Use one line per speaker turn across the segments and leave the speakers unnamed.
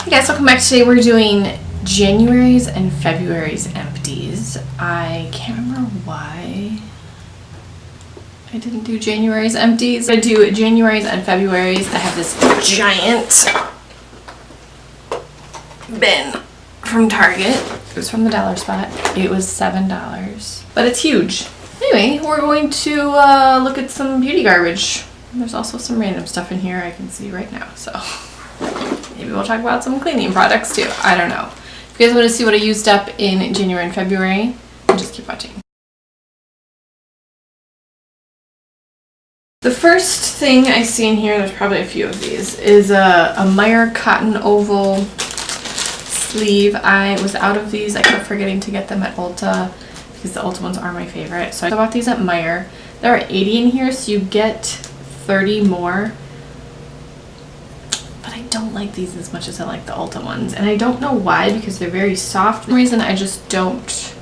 Hey guys, welcome back. Today we're doing January's and February's empties. I can't remember why I didn't do January's empties. I'm going to do January's and February's. I have this giant bin from Target. It was from the dollar spot. It was $7, but it's huge. Anyway, we're going to look at some beauty garbage. There's also some random stuff in here I can see right now, so maybe we'll talk about some cleaning products too. I don't know. If you guys want to see what I used up in January and February, just keep watching. The first thing I see in here, there's probably a few of these, is a Meijer cotton oval sleeve. I was out of these. I kept forgetting to get them at Ulta because the Ulta ones are my favorite. So I bought these at Meijer. There are 80 in here, so you get 30 more. But I don't like these as much as I like the Ulta ones. And I don't know why, because they're very soft. For some reason I just don't,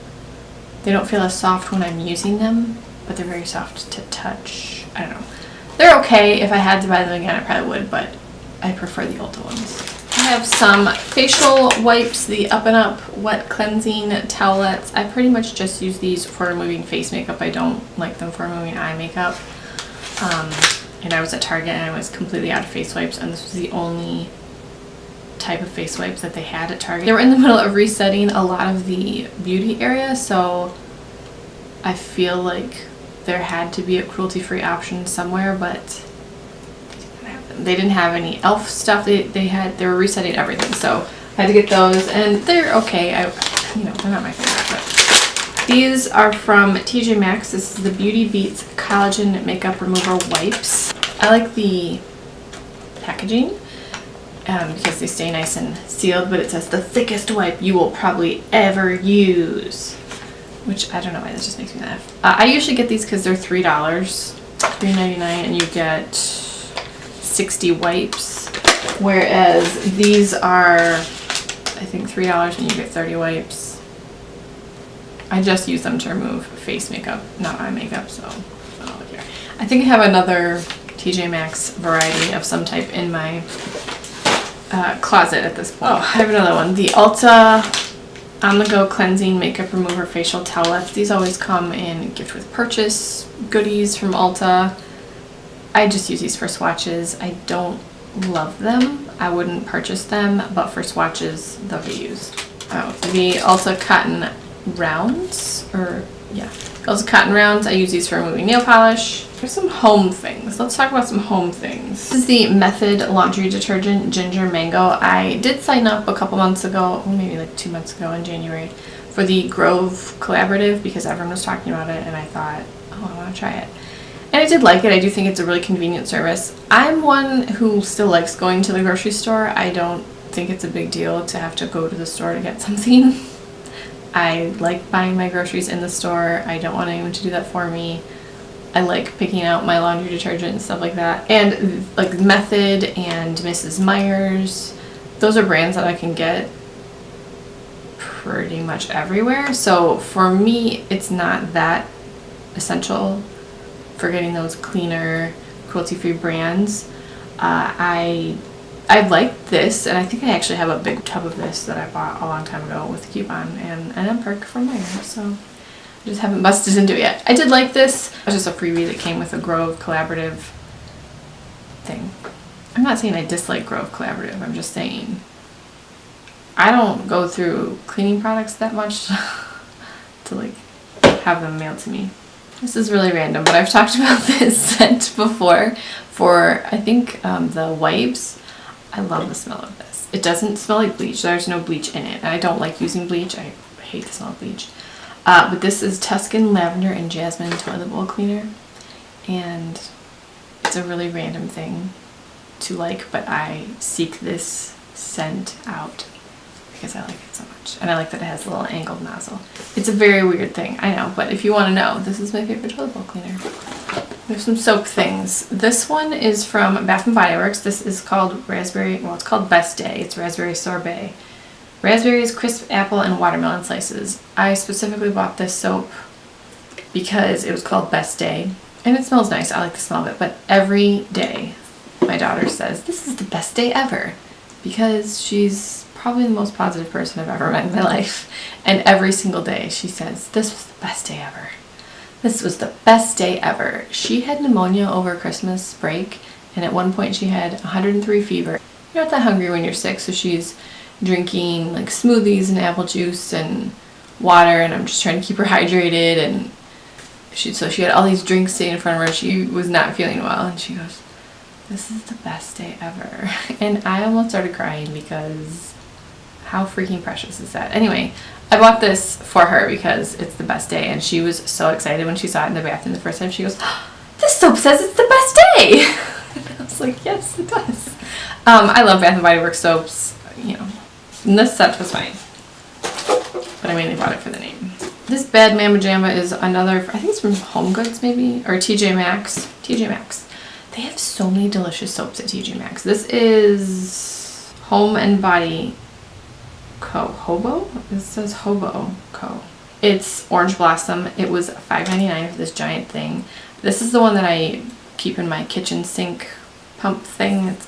they don't feel as soft when I'm using them, but they're very soft to touch. I don't know. They're okay. If I had to buy them again, I probably would, but I prefer the Ulta ones. I have some facial wipes, the Up and Up wet cleansing towelettes. I pretty much just use these for removing face makeup. I don't like them for removing eye makeup. And I was at Target and I was completely out of face wipes, and this was the only type of face wipes that they had at Target. They were in the middle of resetting a lot of the beauty area, so I feel like there had to be a cruelty-free option somewhere, but they didn't have any e.l.f. stuff. They were resetting everything, so I had to get those, and they're okay. You know, they're not my favorite, but these are from TJ Maxx. This is the Beauty Beats Collagen Makeup Remover Wipes. I like the packaging because they stay nice and sealed, but it says the thickest wipe you will probably ever use, which I don't know why, that just makes me laugh. I usually get these because they're $3, $3.99, and you get 60 wipes, whereas these are, I think, $3 and you get 30 wipes. I just use them to remove face makeup, not eye makeup, so I don't care. I think I have another TJ Maxx variety of some type in my closet at this point. Oh, I have another one. The Ulta On-The-Go Cleansing Makeup Remover Facial Towelettes. These always come in gift with purchase goodies from Ulta. I just use these for swatches. I don't love them. I wouldn't purchase them, but for swatches, they'll be used. Oh, the Ulta Cotton Rounds, Ulta Cotton Rounds. I use these for removing nail polish. There's some home things. Let's talk about some home things. This is the Method Laundry Detergent Ginger Mango. I did sign up a couple months ago, maybe like 2 months ago in January, for the Grove Collaborative because everyone was talking about it, and I thought, oh, I want to try it. And I did like it. I do think it's a really convenient service. I'm one who still likes going to the grocery store. I don't think it's a big deal to have to go to the store to get something. I like buying my groceries in the store. I don't want anyone to do that for me. I like picking out my laundry detergent and stuff like that. And like Method and Mrs. Meyer's, those are brands that I can get pretty much everywhere. So for me, it's not that essential for getting those cleaner, cruelty-free brands. I like this, and I think I actually have a big tub of this that I bought a long time ago with a coupon and a perk from Meijer, so I just haven't busted into it yet. I did like this. It was just a freebie that came with a Grove Collaborative thing. I'm not saying I dislike Grove Collaborative, I'm just saying I don't go through cleaning products that much to like have them mailed to me. This is really random, but I've talked about this scent before for, I think, the wipes. I love the smell of this. It doesn't smell like bleach. There's no bleach in it. And I don't like using bleach. I hate the smell of bleach. But this is Tuscan Lavender and Jasmine Toilet Bowl Cleaner. And it's a really random thing to like, but I seek this scent out because I like it so much. And I like that it has a little angled nozzle. It's a very weird thing, I know, but if you want to know, this is my favorite toilet bowl cleaner. There's some soap things. This one is from Bath & Body Works. This is called Raspberry, well, it's called Best Day. It's Raspberry Sorbet. Raspberries, crisp apple, and watermelon slices. I specifically bought this soap because it was called Best Day. And it smells nice. I like the smell of it. But every day, my daughter says, this is the best day ever. because she's probably the most positive person I've ever met in my life. And every single day she says, this was the best day ever. This was the best day ever. She had pneumonia over Christmas break, and at one point she had 103 fever. You're not that hungry when you're sick, so she's drinking like smoothies and apple juice and water, and I'm just trying to keep her hydrated. And she had all these drinks sitting in front of her. She was not feeling well, and she goes, this is the best day ever. And I almost started crying because how freaking precious is that? Anyway, I bought this for her because it's the best day, and she was so excited when she saw it in the bathroom the first time. She goes, oh, this soap says it's the best day. And I was like, yes, it does. I love Bath & Body Works soaps, you know, and this set was fine, but I mainly bought it for the name. This Bad Mama Jamma is another, I think it's from Home Goods maybe, or TJ Maxx. TJ Maxx. They have so many delicious soaps at TJ Maxx. This is Home and Body Co. Hobo? It says Hobo Co. It's Orange Blossom. It was $5.99 for this giant thing. This is the one that I keep in my kitchen sink pump thing. It's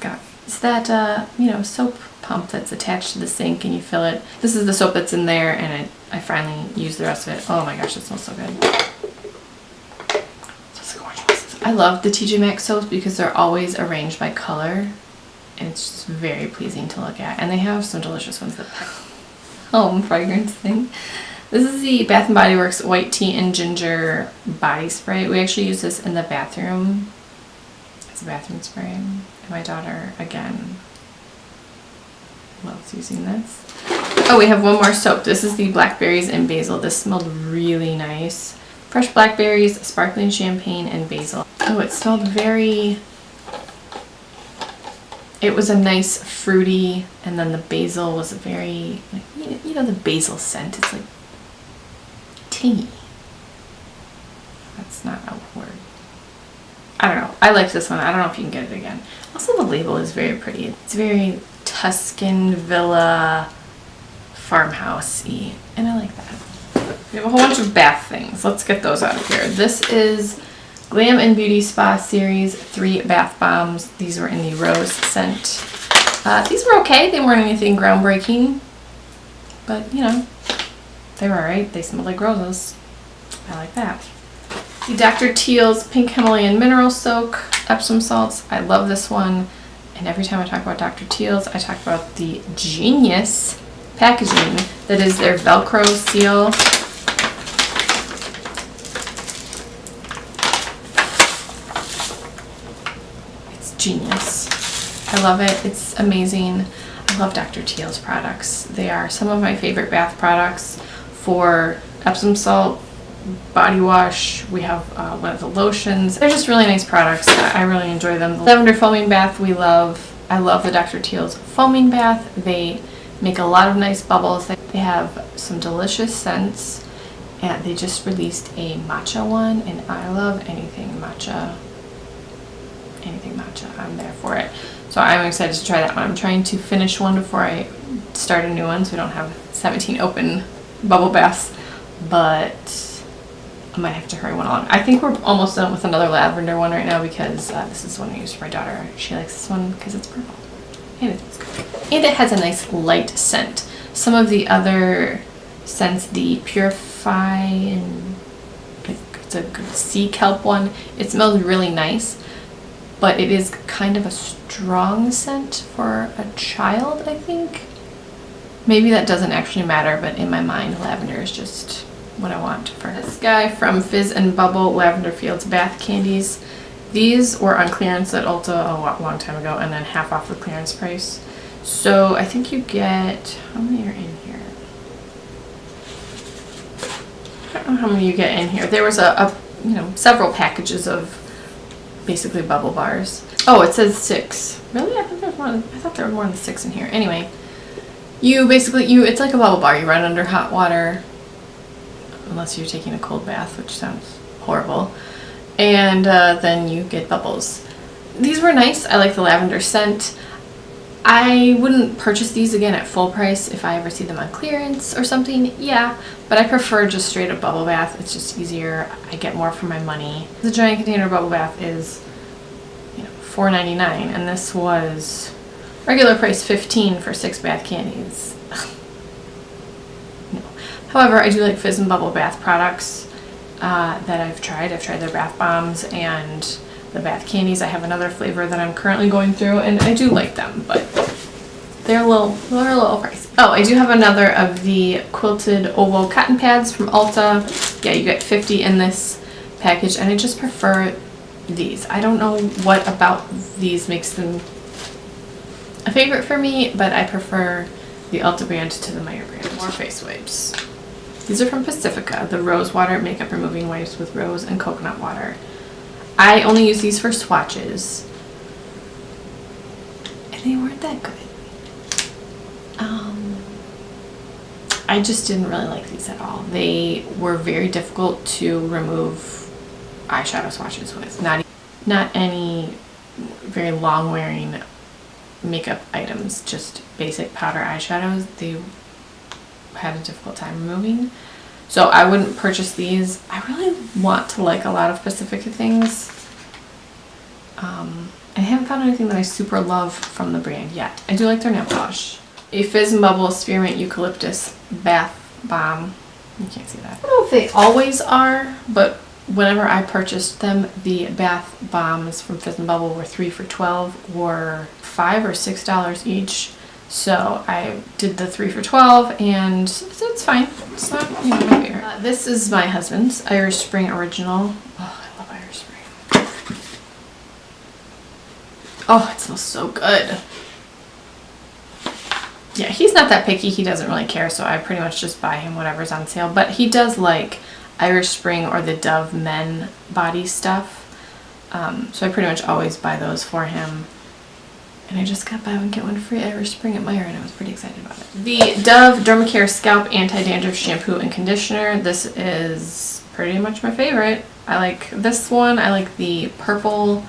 that, you know, soap pump that's attached to the sink and you fill it. This is the soap that's in there, and I finally used the rest of it. Oh my gosh, it smells so good. I love the TJ Maxx soaps because they're always arranged by color, and it's just very pleasing to look at. And they have some delicious ones that home fragrance thing. This is the Bath & Body Works White Tea and Ginger Body Spray. We actually use this in the bathroom. It's a bathroom spray. And my daughter, again, loves using this. Oh, we have one more soap. This is the Blackberries and Basil. This smelled really nice. Fresh blackberries, sparkling champagne, and basil. Oh, it smelled very... It was a nice fruity, and then the basil was a very, like, you know the basil scent. It's like tangy. That's not a word. I don't know. I like this one. I don't know if you can get it again. Also, the label is very pretty. It's very Tuscan villa farmhouse-y, and I like that. We have a whole bunch of bath things. Let's get those out of here. This is Glam and Beauty Spa Series 3 bath bombs. These were in the rose scent. These were okay. They weren't anything groundbreaking, but you know, they were alright. They smelled like roses. I like that. The Dr. Teal's Pink Himalayan Mineral Soak Epsom salts. I love this one, and every time I talk about Dr. Teal's, I talk about the genius packaging that is their Velcro seal. Genius. I love it. It's amazing. I love Dr. Teal's products. They are some of my favorite bath products. For Epsom salt, body wash, we have one of the lotions. They're just really nice products. I really enjoy them. The lavender foaming bath we love. I love the Dr. Teal's foaming bath. They make a lot of nice bubbles. They have some delicious scents, and they just released a matcha one, and I love anything matcha. I'm there for it. So I'm excited to try that one. I'm trying to finish one before I start a new one, so we don't have 17 open bubble baths, but I might have to hurry one along. I think we're almost done with another lavender one right now because this is one I use for my daughter. She likes this one because it's purple and it smells good. And it has a nice light scent. Some of the other scents, the Purify and it's a good sea kelp one, it smells really nice, but it is kind of a strong scent for a child, I think. Maybe that doesn't actually matter, but in my mind, lavender is just what I want for this guy from Fizz and Bubble Lavender Fields Bath Candies. These were on clearance at Ulta a long time ago, and then half off the clearance price. So I think you get, how many are in here? I don't know how many you get in here. There was several packages of basically bubble bars. Oh, it says 6. Really? I thought there were more than 6 in here. Anyway, it's like a bubble bar. You run under hot water, unless you're taking a cold bath, which sounds horrible, and then you get bubbles. These were nice. I like the lavender scent. I wouldn't purchase these again at full price if I ever see them on clearance or something, yeah, but I prefer just straight up bubble bath. It's just easier. I get more for my money. The giant container bubble bath is $4.99, and this was Regular price $15 for 6 bath candies. No. However, I do like Fizz and Bubble bath products that I've tried. I've tried their bath bombs and the bath candies. I have another flavor that I'm currently going through, and I do like them, but they're a little pricey. Oh, I do have another of the quilted oval cotton pads from Ulta. Yeah, you get 50 in this package, and I just prefer these. I don't know what about these makes them a favorite for me, but I prefer the Ulta brand to the Meijer brand. More face wipes. These are from Pacifica, the Rose Water Makeup Removing Wipes with rose and coconut water. I only use these for swatches, and they weren't that good. I just didn't really like these at all. They were very difficult to remove eyeshadow swatches with. Not any very long wearing makeup items, just basic powder eyeshadows. They had a difficult time removing. So I wouldn't purchase these. I really want to like a lot of Pacifica things. I haven't found anything that I super love from the brand yet. I do like their nail polish. A Fizz and Bubble Spearmint Eucalyptus Bath Bomb. You can't see that. I don't know if they always are, but whenever I purchased them, the bath bombs from Fizz and Bubble were 3 for $12, or $5 or $6 each. So I did the 3 for $12, and it's fine. It's not, you know, my favorite. This is my husband's Irish Spring Original. Oh, I love Irish Spring. Oh, it smells so good. Yeah, he's not that picky. He doesn't really care, so I pretty much just buy him whatever's on sale. But he does like Irish Spring or the Dove Men body stuff. So I pretty much always buy those for him. And I just got buy one get one free Irish Spring at Meijer, and I was pretty excited about it. The Dove Dermacare Scalp Anti-Dandruff Shampoo and Conditioner. This is pretty much my favorite. I like this one. I like the purple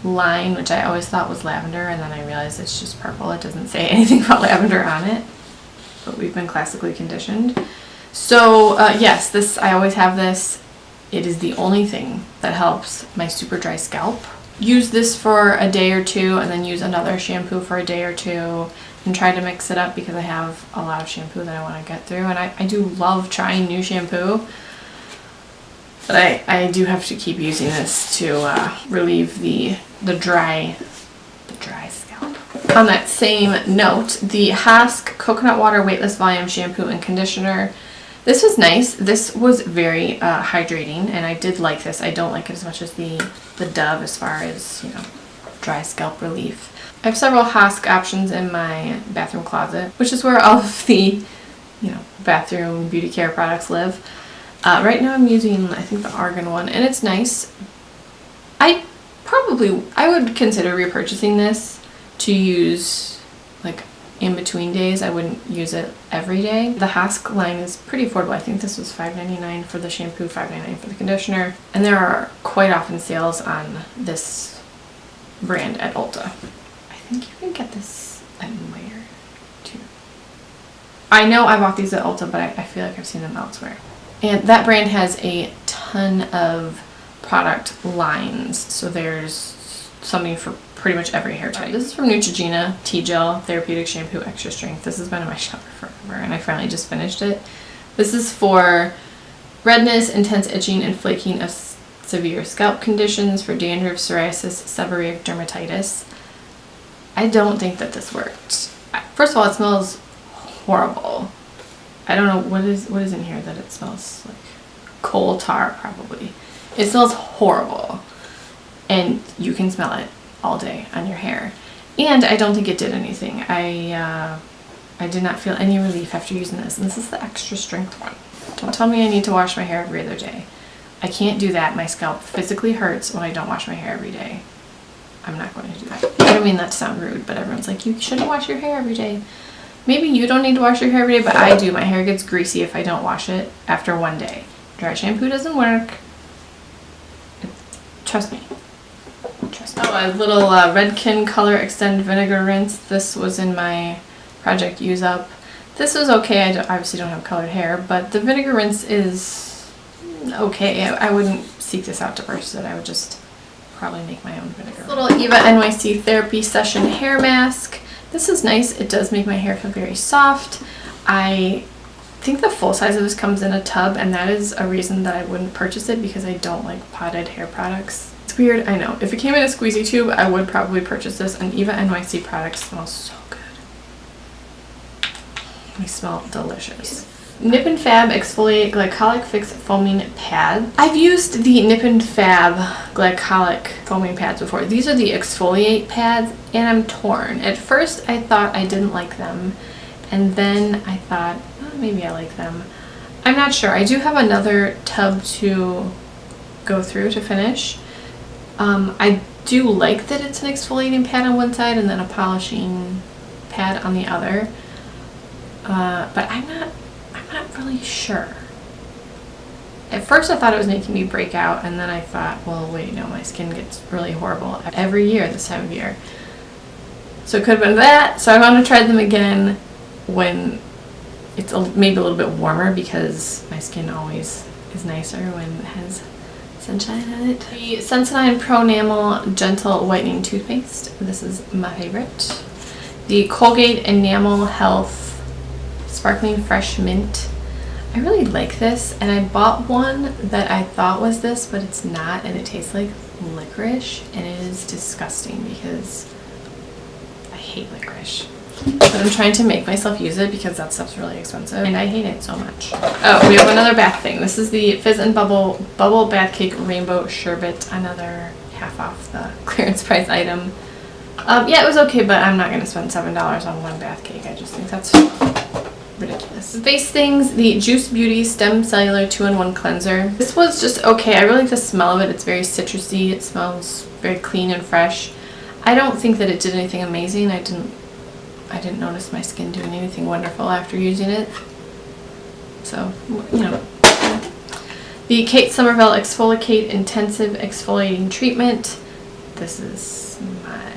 line, which I always thought was lavender, and then I realized it's just purple. It doesn't say anything about lavender on it, but we've been classically conditioned. So yes, this, I always have this. It is the only thing that helps my super dry scalp. Use this for a day or two, and then use another shampoo for a day or two, and try to mix it up because I have a lot of shampoo that I want to get through, and I do love trying new shampoo. But I do have to keep using this to relieve the dry scalp. On that same note, the Hask Coconut Water Weightless Volume Shampoo and Conditioner. This was nice. This was very hydrating, and I did like this. I don't like it as much as the Dove as far as, you know, dry scalp relief. I have several Hask options in my bathroom closet, which is where all of the, you know, bathroom beauty care products live. Right now I'm using, I think, the Argan one, and it's nice. I would consider repurchasing this to use like in between days. I wouldn't use it every day. The Hask line is pretty affordable. I think this was $5.99 for the shampoo, $5.99 for the conditioner, and there are quite often sales on this brand at Ulta. I think you can get this at Meijer too. I know I bought these at Ulta, but I feel like I've seen them elsewhere. And that brand has a ton of product lines, so there's something for pretty much every hair type. This is from Neutrogena T-Gel Therapeutic Shampoo Extra Strength. This has been in my shower forever, and I finally just finished it. This is for redness, intense itching, and flaking of severe scalp conditions, for dandruff, psoriasis, seborrheic dermatitis. I don't think that this worked. First of all, it smells horrible. I don't know what is in here that it smells like. Coal tar, probably. It smells horrible, and you can smell it all day on your hair. And I don't think it did anything. I did not feel any relief after using this, and this is the extra strength one. Don't tell me I need to wash my hair every other day. I can't do that. My scalp physically hurts when I don't wash my hair every day. I'm not going to do that. I don't mean that to sound rude, but everyone's like, you shouldn't wash your hair every day. Maybe you don't need to wash your hair every day, but I do. My hair gets greasy if I don't wash it after one day. Dry shampoo doesn't work. Trust me. Trust me. Oh, a little Redken Color Extend Vinegar Rinse. This was in my Project Use Up. This was okay. I obviously don't have colored hair, but the vinegar rinse is okay. I wouldn't seek this out to purchase it. I would just probably make my own vinegar. This little Eva NYC Therapy Session Hair Mask. This is nice. It does make my hair feel very soft. I think the full size of this comes in a tub, and that is a reason that I wouldn't purchase it, because I don't like potted hair products. It's weird, I know. If it came in a squeezy tube, I would probably purchase this, and Eva NYC products smell so good. They smell delicious. Nip and Fab Exfoliate Glycolic Fix Foaming Pad. I've used the Nip and Fab Glycolic Foaming Pads before. These are the exfoliate pads, and I'm torn. At first I thought I didn't like them, and then I thought, oh, maybe I like them. I'm not sure. I do have another tub to go through to finish. I do like that it's an exfoliating pad on one side and then a polishing pad on the other, but I'm not really sure. At first I thought it was making me break out, and then I thought, well, wait, no, my skin gets really horrible every year this time of year. So it could have been that. So I want to try them again when it's maybe a little bit warmer, because my skin always is nicer when it has sunshine on it. The Sensodyne Pro Enamel Gentle Whitening Toothpaste. This is my favorite. The Colgate Enamel Health Sparkling Fresh Mint. I really like this, and I bought one that I thought was this, but it's not, and it tastes like licorice, and it is disgusting because I hate licorice. But I'm trying to make myself use it because that stuff's really expensive, and I hate it so much. Oh, we have another bath thing. This is the Fizz and Bubble Bath Cake Rainbow Sherbet, another half off the clearance price item. Yeah, it was okay, but I'm not going to spend $7 on one bath cake. I just think that's ridiculous. Face things, the Juice Beauty Stem Cellular 2-in-1 Cleanser. This was just okay. I really like the smell of it. It's very citrusy. It smells very clean and fresh. I don't think that it did anything amazing. I didn't notice my skin doing anything wonderful after using it. So, you know. The Kate Somerville Exfoliate Intensive Exfoliating Treatment. This is my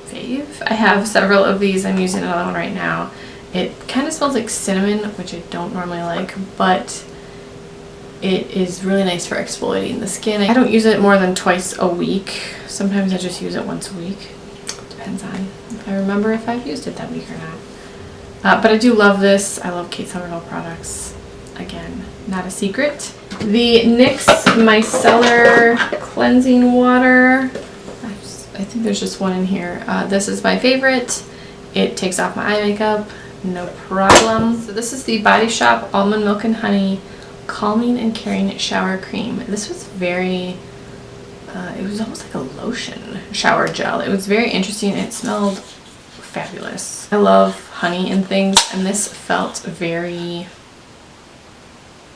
fave. I have several of these. I'm using another one right now. It kind of smells like cinnamon, which I don't normally like, but it is really nice for exfoliating the skin. I don't use it more than twice a week. Sometimes I just use it once a week. Depends on if I remember if I've used it that week or not. But I do love this. I love Kate Somerville products. Again, not a secret. The NYX Micellar Cleansing Water. I think there's just one in here. This is my favorite. It takes off my eye makeup, no problem. So this is the Body Shop Almond Milk and Honey Calming and Caring Shower Cream. This was very, it was almost like a lotion shower gel. It was very interesting. It smelled fabulous. I love honey and things, and this felt very,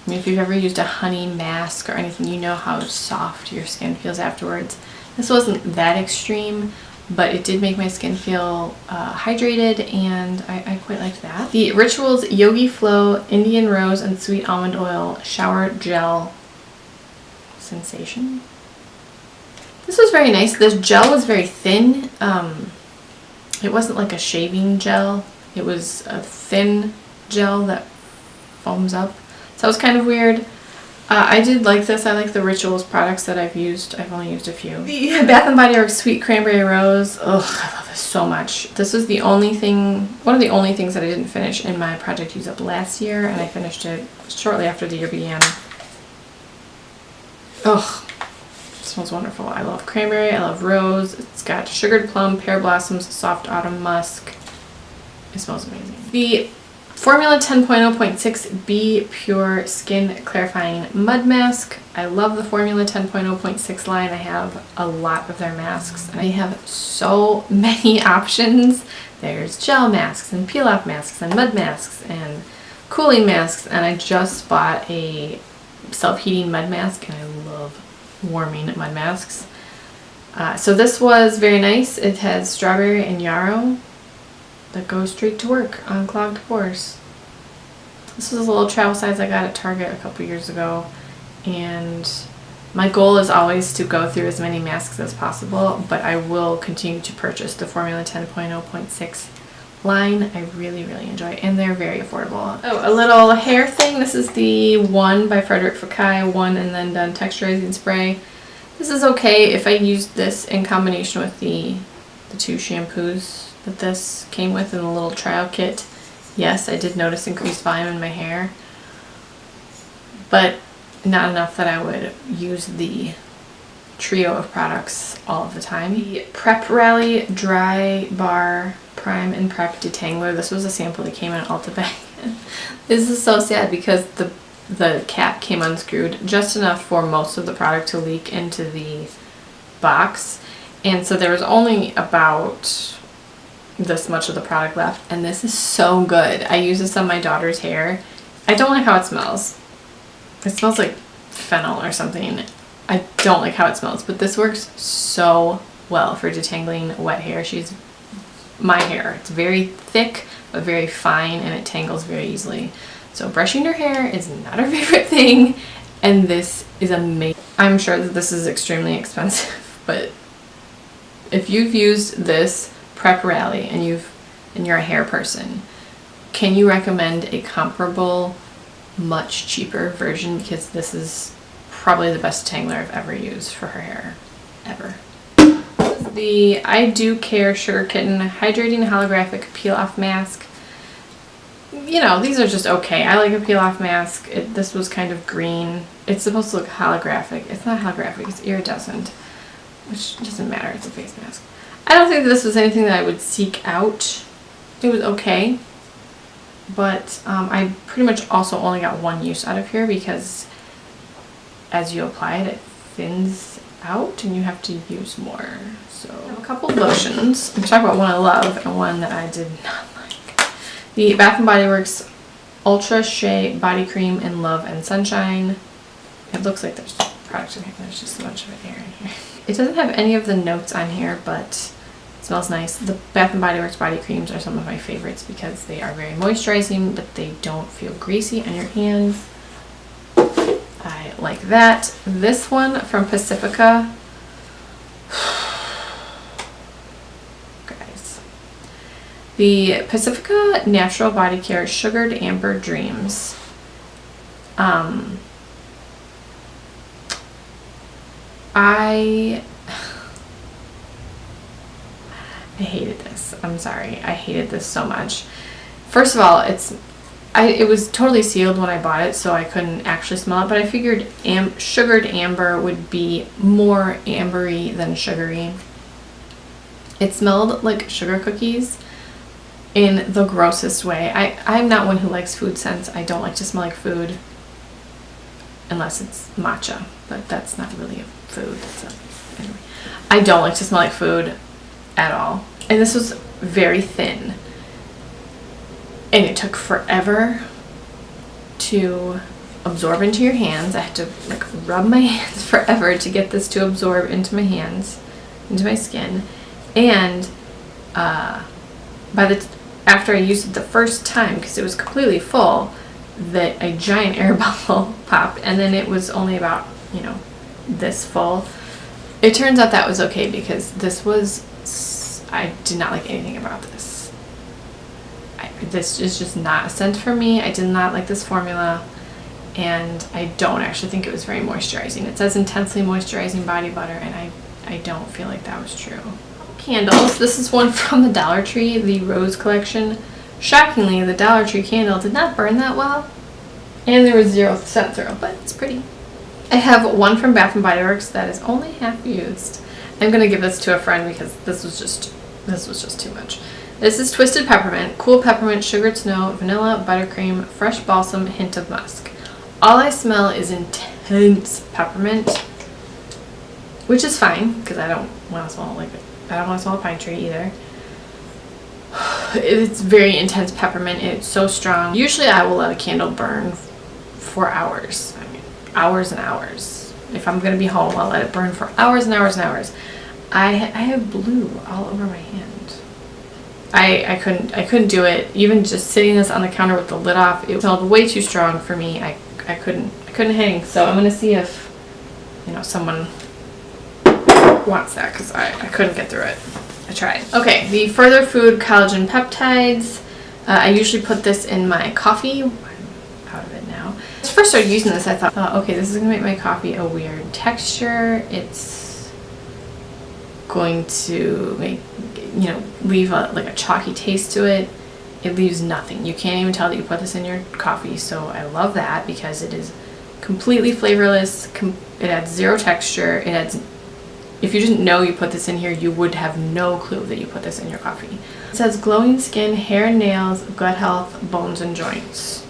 I mean, if you've ever used a honey mask or anything, you know how soft your skin feels afterwards. This wasn't that extreme, but it did make my skin feel hydrated, and I quite liked that. The Rituals Yogi Flow Indian Rose and Sweet Almond Oil Shower Gel Sensation. This was very nice. This gel was very thin. It wasn't like a shaving gel. It was a thin gel that foams up. So it was kind of weird. I did like this. I like the Rituals products that I've used. I've only used a few. The Bath & Body Works Sweet Cranberry Rose. Ugh, I love this so much. This was the only thing, one of the only things that I didn't finish in my project use up last year, and I finished it shortly after the year began. Ugh, it smells wonderful. I love cranberry. I love rose. It's got sugared plum, pear blossoms, soft autumn musk. It smells amazing. The Formula 10.0.6 Be Pure Skin Clarifying Mud Mask. I love the Formula 10.0.6 line. I have a lot of their masks. They have so many options. There's gel masks and peel-off masks and mud masks and cooling masks, and I just bought a self-heating mud mask, and I love warming mud masks. So this was very nice. It has strawberry and yarrow that goes straight to work on clogged pores. This was a little travel size I got at Target a couple years ago, and my goal is always to go through as many masks as possible, but I will continue to purchase the Formula 10.0.6 line. I really, really enjoy it, and they're very affordable. Oh, a little hair thing. This is the One by Frederic Fekkai, One and Then Done Texturizing Spray. This is okay if I used this in combination with the two shampoos that this came with in the little trial kit. Yes, I did notice increased volume in my hair, but not enough that I would use the trio of products all of the time. The Prep Rally Dry Bar Prime and Prep Detangler. This was a sample that came in an Ulta bag. This is so sad because the cap came unscrewed just enough for most of the product to leak into the box, and so there was only about this much of the product left, and this is so good. I use this on my daughter's hair. I don't like how it smells. It smells like fennel or something. I don't like how it smells, but this works so well for detangling wet hair. My hair. It's very thick but very fine, and it tangles very easily. So brushing your hair is not our favorite thing, and this is amazing. I'm sure that this is extremely expensive, but if you've used this Prep Rally and you're a hair person, can you recommend a comparable, much cheaper version? Because this is probably the best detangler I've ever used for her hair, ever. The I Do Care Sugar Kitten Hydrating Holographic Peel Off Mask. You know, these are just okay. I like a peel off mask. This was kind of green. It's supposed to look holographic. It's not holographic, it's iridescent, which doesn't matter, it's a face mask. I don't think that this was anything that I would seek out. It was okay, but I pretty much also only got one use out of here because as you apply it, it thins out and you have to use more. So I have a couple lotions. I'm going to talk about one I love and one that I did not like. The Bath & Body Works Ultra Shea Body Cream in Love and Sunshine. It looks like there's product in here. There's just a bunch of it here in here. It doesn't have any of the notes on here, but it smells nice. The Bath & Body Works body creams are some of my favorites because they are very moisturizing, but they don't feel greasy on your hands. I like that. This one from Pacifica. Guys. The Pacifica Natural Body Care Sugared Amber Dreams. I hated this. I'm sorry. I hated this so much. First of all, it was totally sealed when I bought it, so I couldn't actually smell it, but I figured sugared amber would be more ambery than sugary. It smelled like sugar cookies in the grossest way. I'm not one who likes food scents. I don't like to smell like food unless it's matcha, but that's not really a food. Anyway. I don't like to smell like food at all. And this was very thin. And it took forever to absorb into your hands. I had to like rub my hands forever to get this to absorb into my hands, into my skin. And after I used it the first time, because it was completely full, that a giant air bubble popped, and then it was only about, you know, this full. It turns out that was okay because I did not like anything about this. This is just not a scent for me. I did not like this formula, and I don't actually think it was very moisturizing. It says intensely moisturizing body butter, and I don't feel like that was true. Candles. This is one from the Dollar Tree, the Rose Collection. Shockingly, the Dollar Tree candle did not burn that well, and there was 0 scent throw, but it's pretty. I have one from Bath & Body Works that is only half used. I'm gonna give this to a friend because this was just too much. This is Twisted Peppermint, Cool Peppermint, Sugared Snow, Vanilla, Buttercream, Fresh Balsam, Hint of Musk. All I smell is intense peppermint, which is fine because I don't want to smell a pine tree either. It's very intense peppermint. It's so strong. Usually I will let a candle burn for hours. I mean, hours and hours. If I'm going to be home, I'll let it burn for hours and hours and hours. I have blue all over my hand. I couldn't do it. Even just sitting this on the counter with the lid off, it smelled way too strong for me. I couldn't hang. So I'm gonna see if, you know, someone wants that because I couldn't get through it. I tried. Okay, the Further Food Collagen Peptides. I usually put this in my coffee. I'm out of it now. When I first started using this, I thought, oh, okay, this is gonna make my coffee a weird texture. It's going to you know, leave like a chalky taste to it. It leaves nothing. You can't even tell that you put this in your coffee, so I love that because it is completely flavorless. It adds zero texture. It adds, if you didn't know you put this in here, you would have no clue that you put this in your coffee. It says glowing skin, hair and nails, gut health, bones and joints.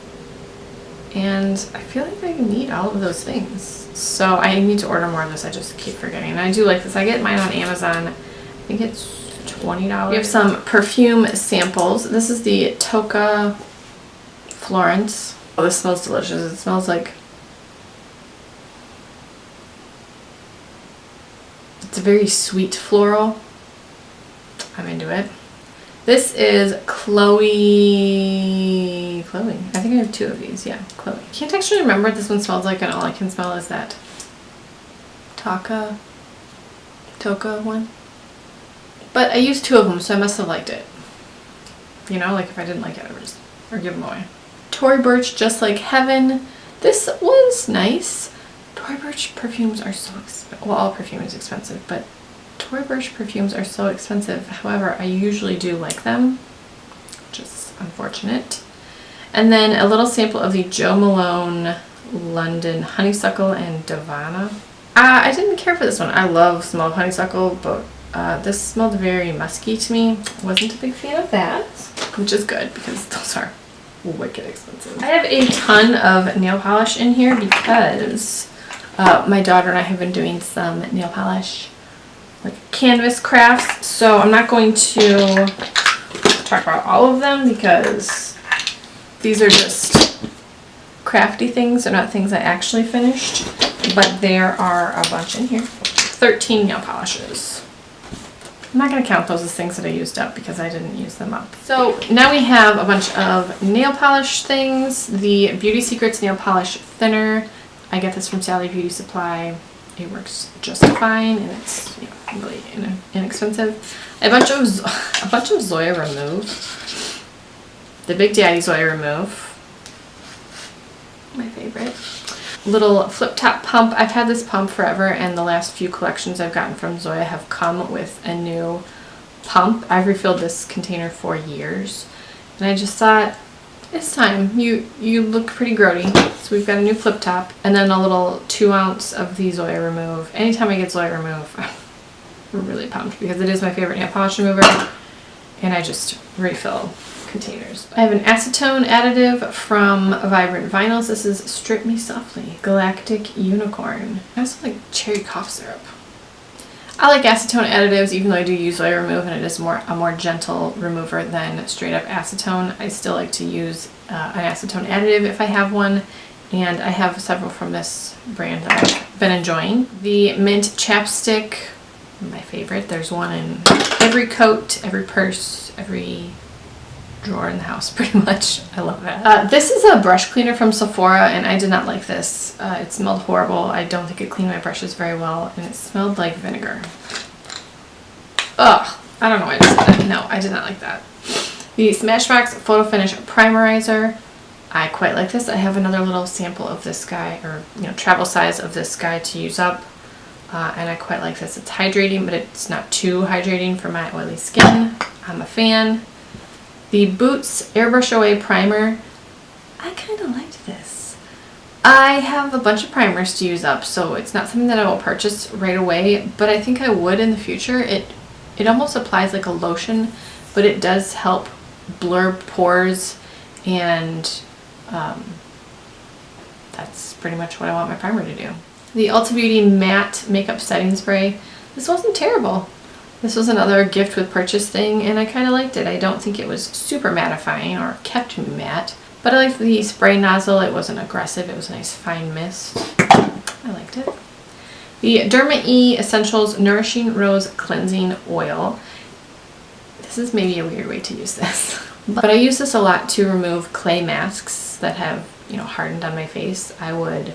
And I feel like I need all of those things. So I need to order more of this. I just keep forgetting. And I do like this. I get mine on Amazon. I think it's $20. We have some perfume samples. This is the Tocca Florence. Oh, this smells delicious. It smells like, it's a very sweet floral. I'm into it. This is Chloe. I think I have two of these. Yeah, Chloe. I can't actually remember what this one smells like, and all I can smell is that Tocca one. But I used two of them, so I must have liked it. You know, like if I didn't like it, I would just give them away. Tory Burch, Just Like Heaven. This was nice. Tory Burch perfumes are so expensive. Well, all perfume is expensive, but Tory Burch perfumes are so expensive. However, I usually do like them, which is unfortunate. And then a little sample of the Jo Malone London Honeysuckle and Divana. I didn't care for this one. I love smell of honeysuckle, but this smelled very musky to me. Wasn't a big fan of that, which is good because those are wicked expensive. I have a ton of nail polish in here because my daughter and I have been doing some nail polish, like canvas crafts. So I'm not going to talk about all of them because these are just crafty things. They're not things I actually finished, but there are a bunch in here. 13 nail polishes. I'm not going to count those as things that I used up because I didn't use them up. So now we have a bunch of nail polish things. The Beauty Secrets Nail Polish Thinner. I get this from Sally Beauty Supply. It works just fine, and it's, you know, really inexpensive. A bunch of Zoya Remove. The Big Daddy Zoya Remove. My favorite. Little flip top pump. I've had this pump forever, and the last few collections I've gotten from Zoya have come with a new pump. I've refilled this container for years, and I just thought, it's time. You look pretty grody. So we've got a new flip top, and then a little 2 ounce of the Zoya Remove. Anytime I get Zoya Remove, I'm really pumped because it is my favorite nail polish remover, and I just refill containers. I have an acetone additive from Vibrant Vinyls. This is Strip Me Softly Galactic Unicorn. I also like cherry cough syrup. I like acetone additives, even though I do use Zoya Remove and it is a more gentle remover than straight up acetone. I still like to use an acetone additive if I have one, and I have several from this brand that I've been enjoying. The Mint Chapstick, my favorite. There's one in every coat, every purse, every drawer in the house pretty much. I love that. This is a brush cleaner from Sephora, and I did not like this. It smelled horrible. I don't think it cleaned my brushes very well, and it smelled like vinegar. Ugh, I don't know why I just said that. No, I did not like that. The Smashbox Photo Finish Primerizer. I quite like this. I have another little sample of this guy, or travel size of this guy to use up, and I quite like this. It's hydrating, but it's not too hydrating for my oily skin. I'm a fan. The Boots Airbrush Away Primer. I kind of liked this. I have a bunch of primers to use up, so it's not something that I will purchase right away, but I think I would in the future. It almost applies like a lotion, but it does help blur pores, and that's pretty much what I want my primer to do. The Ulta Beauty Matte Makeup Setting Spray. This wasn't terrible. This was another gift with purchase thing, and I kind of liked it. I don't think it was super mattifying or kept me matte, but I liked the spray nozzle. It wasn't aggressive. It was a nice fine mist. I liked it. The Derma E Essentials Nourishing Rose Cleansing Oil. This is maybe a weird way to use this, but I use this a lot to remove clay masks that have, hardened on my face. I would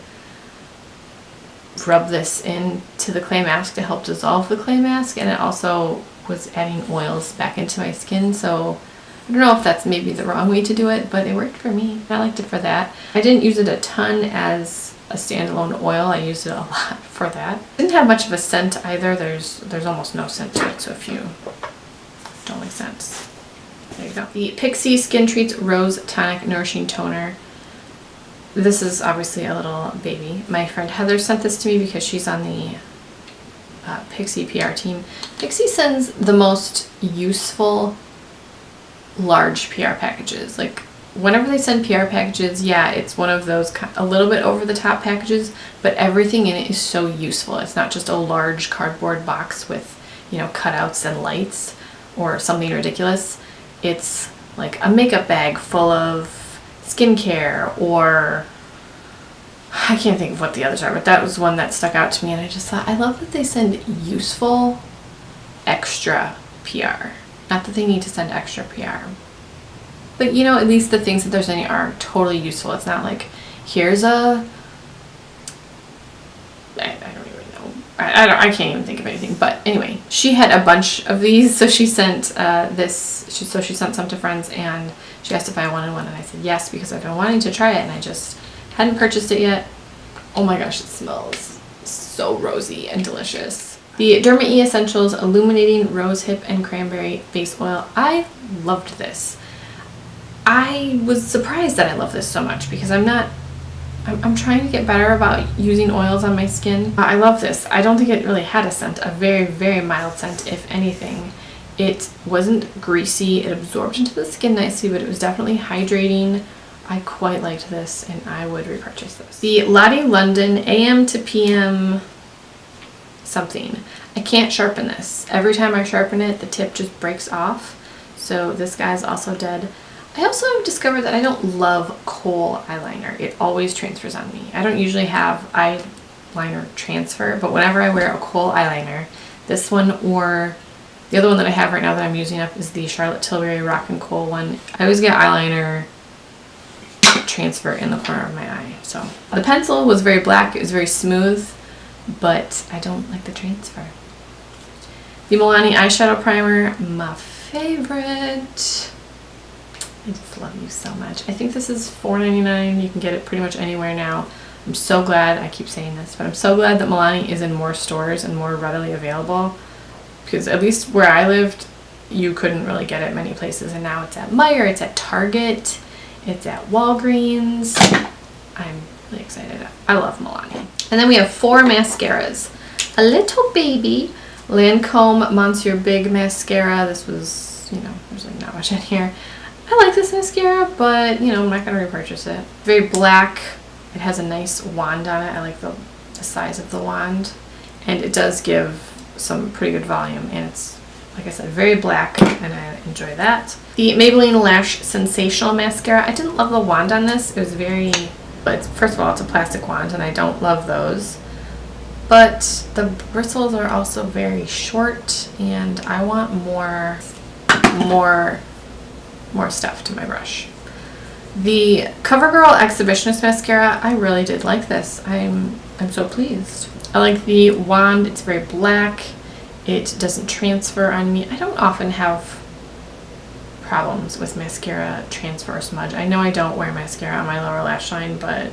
rub this into the clay mask to help dissolve the clay mask, and it also was adding oils back into my skin, so I don't know if that's maybe the wrong way to do it, but it worked for me. I liked it for that. I didn't use it a ton as a standalone oil. I used it a lot for that. It didn't have much of a scent either. There's almost no scent to it, so if you sense. There you go. The Pixie Skin Treats Rose Tonic Nourishing Toner. This is obviously a little baby. My friend Heather sent this to me because she's on the Pixie PR team. Pixie sends the most useful large PR packages. Like, whenever they send PR packages, yeah, it's one of those a little bit over the top packages, but everything in it is so useful. It's not just a large cardboard box with, you know, cutouts and lights or something ridiculous. It's like a makeup bag full of skincare, or I can't think of what the others are, but that was one that stuck out to me, and I just thought, I love that they send useful extra PR. Not that they need to send extra PR, but you know, at least the things that they're sending are totally useful. It's not like, here's a, I don't even know. I can't even think of anything. But anyway, she had a bunch of these, so she sent she sent some to friends, and she asked if I wanted one, and I said yes, because I've been wanting to try it, and I just hadn't purchased it yet. Oh my gosh, it smells so rosy and delicious. The Derma E Essentials Illuminating Rose Hip and Cranberry Face Oil. I loved this. I was surprised that I love this so much, because I'm trying to get better about using oils on my skin. I love this. I don't think it really had a scent, a very, very mild scent, if anything. It wasn't greasy, it absorbed into the skin nicely, but it was definitely hydrating. I quite liked this, and I would repurchase this. The Lottie London AM to PM something. I can't sharpen this. Every time I sharpen it, the tip just breaks off. So this guy's also dead. I also have discovered that I don't love kohl eyeliner. It always transfers on me. I don't usually have eyeliner transfer, but whenever I wear a kohl eyeliner, this one or the other one that I have right now that I'm using up is the Charlotte Tilbury Rock and Kohl one. I always get eyeliner transfer in the corner of my eye. So the pencil was very black, it was very smooth, but I don't like the transfer. The Milani eyeshadow primer, my favorite. I just love you so much. I think this is $4.99. You can get it pretty much anywhere now. I'm so glad, I keep saying this, but I'm so glad that Milani is in more stores and more readily available, because at least where I lived, you couldn't really get it many places, and now it's at Meijer, it's at Target, it's at Walgreens. I'm really excited. I love Milani. And then we have 4 mascaras. A little baby Lancome Monsieur Big mascara. This was, you know, there's like not much in here. I like this mascara, but you know, I'm not gonna repurchase it. Very black. It has a nice wand on it. I like the size of the wand, and it does give some pretty good volume, and it's, like I said, very black, and I enjoy that. The Maybelline Lash Sensational Mascara. I didn't love the wand on this. It was very, first of all, it's a plastic wand, and I don't love those. But the bristles are also very short, and I want more stuff to my brush. The CoverGirl Exhibitionist Mascara, I really did like this. I'm so pleased. I like the wand. It's very black. It doesn't transfer on me. I don't often have problems with mascara transfer or smudge. I know I don't wear mascara on my lower lash line, but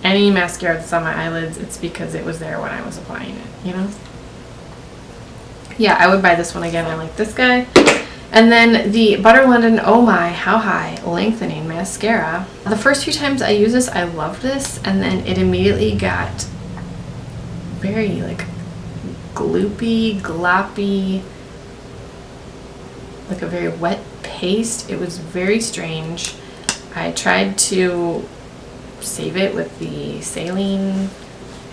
any mascara that's on my eyelids, it's because it was there when I was applying it, you know? Yeah, I would buy this one again. I like this guy. And then the Butter London Oh My How High Lengthening Mascara. The first few times I used this, I loved this, and then it immediately got very like gloopy, gloppy, like a very wet paste. It was very strange. I tried to save it with the saline,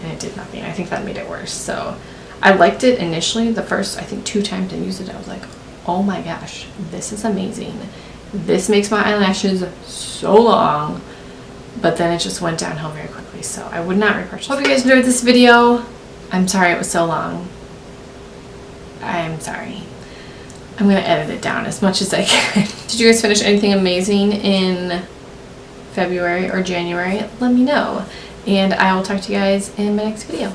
and it did nothing. I think that made it worse. So I liked it initially. The first, I think, 2 times I used it, I was like, oh my gosh, this is amazing. This makes my eyelashes so long, but then it just went downhill very quickly, so I would not repurchase. Hope you guys enjoyed this video. I'm sorry it was so long. I'm sorry. I'm gonna edit it down as much as I can. Did you guys finish anything amazing in February or January? Let me know, and I will talk to you guys in my next video.